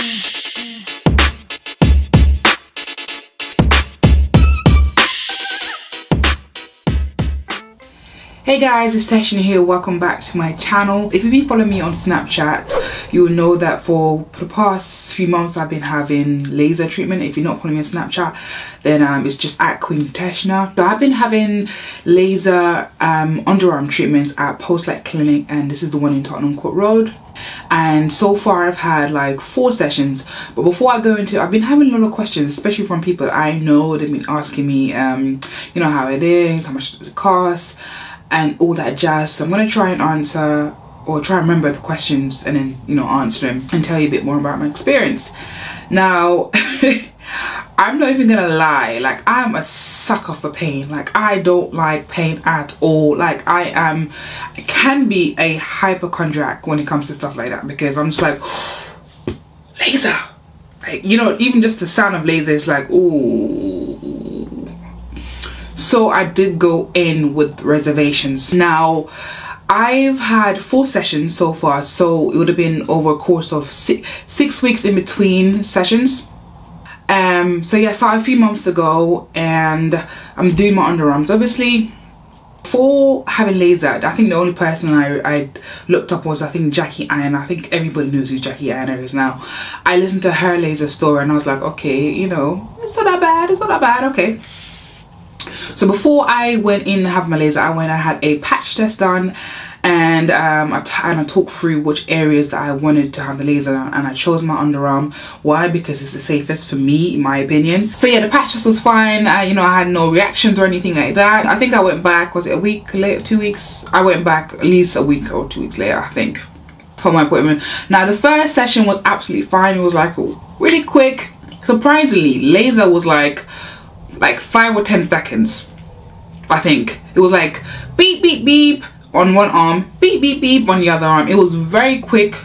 Hey guys, it's Queenteshna here. Welcome back to my channel. If you've been following me on Snapchat, you'll know that for the past few months I've been having laser treatment. If you're not following me on Snapchat, then it's just at Queenteshna. So I've been having laser underarm treatments at Pulselight clinic, and this is the one in Tottenham Court Road. And so far I've had like 4 sessions. But before I go into it, I've been having a lot of questions, especially from people that I know. They've been asking me you know, how it is, how much does it cost, and all that jazz. So I'm going to try and answer, or try and remember the questions, and then, you know, answer them and tell you a bit more about my experience. Now I'm not even gonna lie, like, I'm a sucker for pain. Like, I don't like pain at all. Like, I can be a hypochondriac when it comes to stuff like that, because I'm just like, laser, like, you know, even just the sound of laser is like, ooh. So I did go in with reservations. Now I've had 4 sessions so far, so it would have been over a course of 6 weeks in between sessions. So yeah, I started a few months ago, and I'm doing my underarms. Obviously, for having laser, I think the only person I looked up was, I think, Jackie Ann. I think everybody knows who Jackie Ann is now. I listened to her laser story and I was like, okay, you know, it's not that bad, it's not that bad, okay. So before I went in to have my laser, I had a patch test done, and I talked through which areas that I wanted to have the laser on, and I chose my underarm. Why? Because it's the safest for me, in my opinion. So yeah, the patch test was fine. You know, I had no reactions or anything like that. I think I went back, was it a week later, 2 weeks? I went back at least a week or 2 weeks later, I think, for my appointment. Now the first session was absolutely fine. It was like really quick. Surprisingly, laser was like 5 or 10 seconds. I think it was like beep beep beep on one arm, beep beep beep on the other arm. It was very quick.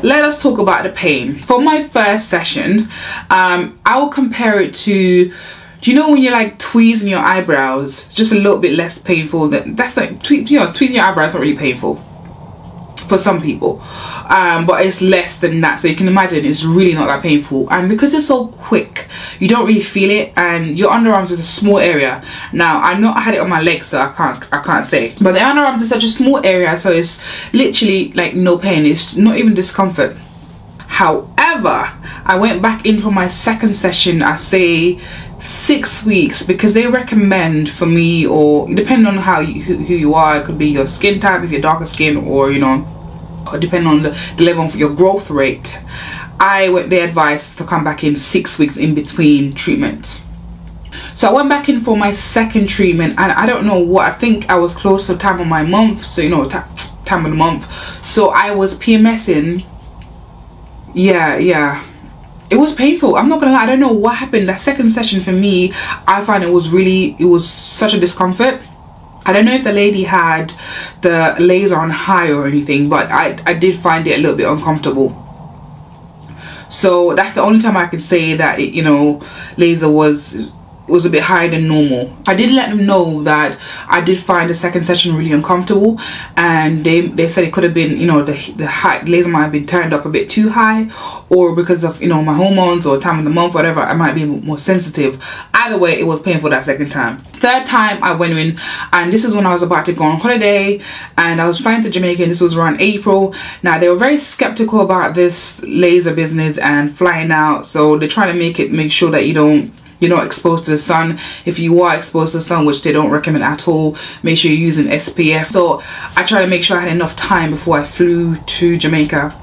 Let us talk about the pain. For my first session, I will compare it to, do you know when you're like tweezing your eyebrows? Just a little bit less painful. That's like, tweezing your eyebrows is not really painful for some people, but it's less than that. So you can imagine it's really not that painful, and because it's so quick, you don't really feel it, and your underarms is a small area. Now I had it on my legs, so I can't say, but the underarms is such a small area, so it's literally like no pain. It's not even discomfort. However, I went back in for my second session, I say 6 weeks, because they recommend for me, or depending on who you are, it could be your skin type, if you're darker skin, or you know, or depending on the level of your growth rate. They advised to come back in 6 weeks in between treatments. So I went back in for my second treatment, and I don't know what, I think I was close to time of my month, so you know, time of the month, so I was PMSing. Yeah, it was painful. I'm not gonna lie, I don't know what happened. That second session for me, I found it was such a discomfort. I don't know if the lady had the laser on high or anything, but I did find it a little bit uncomfortable. So that's the only time I can say that you know, laser was a bit higher than normal. I did let them know that I did find the second session really uncomfortable, and they said it could have been, you know, the laser might have been turned up a bit too high, or because of, you know, my hormones or time of the month, whatever, I might be more sensitive. Either way, it was painful that second time. Third time I went in, and this is when I was about to go on holiday, and I was flying to Jamaica, and this was around April. Now they were very skeptical about this laser business and flying out, so they're trying to make sure that you're not exposed to the sun. If you are exposed to the sun, which they don't recommend at all, make sure you're using SPF. So I try to make sure I had enough time before I flew to Jamaica.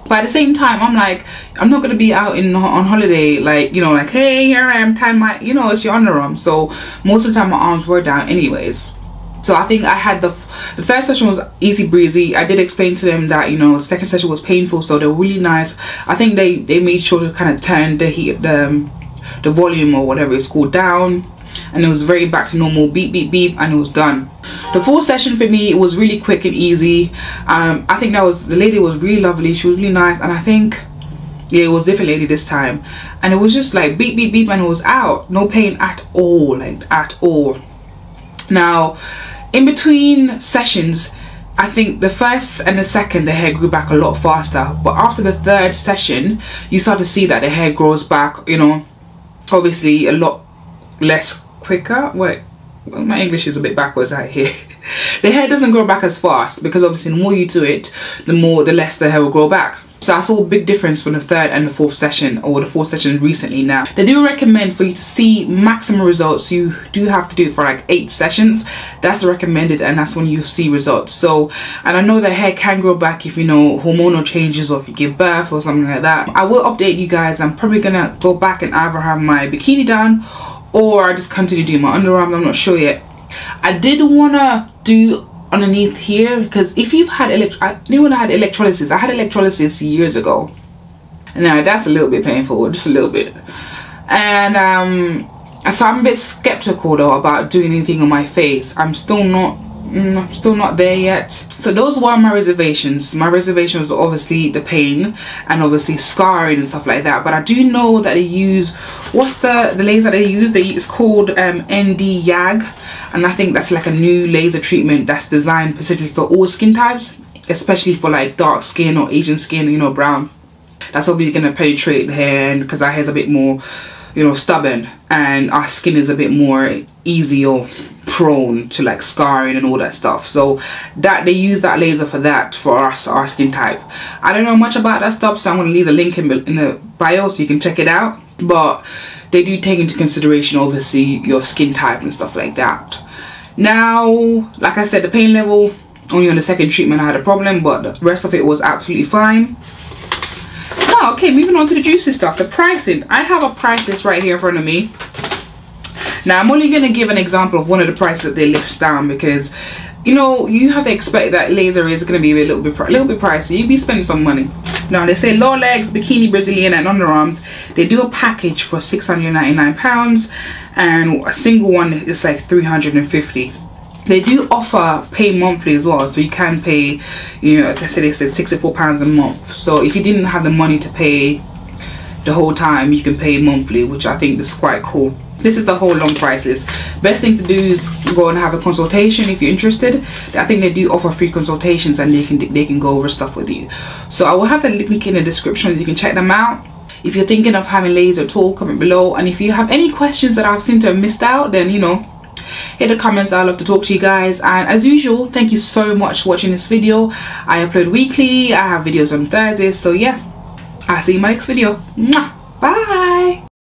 But at the same time, I'm like, I'm not gonna be out on holiday, like, you know, like, hey, here I am, time my, you know, it's your underarm. So most of the time my arms were down anyways. So I think I had the third session was easy breezy. I did explain to them that, you know, the second session was painful, so they're really nice. I think they made sure to kind of turn the heat, the volume or whatever it's called down, and it was very back to normal, beep beep beep, and it was done. The fourth session for me, it was really quick and easy. I think the lady was really lovely, she was really nice, and I think, yeah, it was a different lady this time, and it was just like beep beep beep, and it was out. No pain at all, like at all. Now in between sessions, I think the first and the second, the hair grew back a lot faster, but after the third session you start to see that the hair grows back, you know, obviously a lot less quicker. Wait, my English is a bit backwards out here. The hair doesn't grow back as fast because obviously the more you do it, the less the hair will grow back. So I saw a big difference from the third and the fourth session, or the fourth session recently. Now they do recommend, for you to see maximum results, you do have to do it for like 8 sessions. That's recommended, and that's when you see results. So, and I know the hair can grow back if, you know, hormonal changes, or if you give birth or something like that. I will update you guys. I'm probably gonna go back and either have my bikini done, or I just continue doing my underarms. I'm not sure yet. I did wanna do underneath here, because if you've had electrolysis, I had electrolysis years ago. Now that's a little bit painful, just a little bit, and so I'm a bit skeptical though about doing anything on my face. I'm still not there yet. So those were my reservations. My reservation was obviously the pain and obviously scarring and stuff like that. But I do know that they use, what's the laser they use? It's called ND YAG, and I think that's like a new laser treatment that's designed specifically for all skin types, especially for like dark skin or Asian skin, you know, brown. That's obviously going to penetrate the hair, and because our hair's a bit more, you know, stubborn, and our skin is a bit more easy or prone to like scarring and all that stuff. So that they use that laser for that, for us, our skin type. I don't know much about that stuff, so I'm going to leave a link in the bio so you can check it out. But they do take into consideration obviously your skin type and stuff like that. Now, like I said, the pain level, only on the second treatment I had a problem, but the rest of it was absolutely fine. Now, okay, moving on to the juicy stuff, the pricing. I have a price list right here in front of me. Now I'm only going to give an example of one of the prices that they list down, because, you know, you have to expect that laser is going to be a little bit pricey. You'll be spending some money. Now they say lower legs, bikini, Brazilian and underarms, they do a package for £699, and a single one is like £350. They do offer pay monthly as well, so you can pay, you know, as they said £64 a month. So if you didn't have the money to pay the whole time, you can pay monthly, which I think is quite cool. This is the whole long price list. Best thing to do is go and have a consultation if you're interested. I think they do offer free consultations, and they can go over stuff with you. So I will have the link in the description so you can check them out. If you're thinking of having laser at all, comment below. And if you have any questions that I've seemed to have missed out, then, you know, hit the comments. I love to talk to you guys. And as usual, thank you so much for watching this video. I upload weekly. I have videos on Thursdays. So yeah, I'll see you in my next video. Mwah! Bye.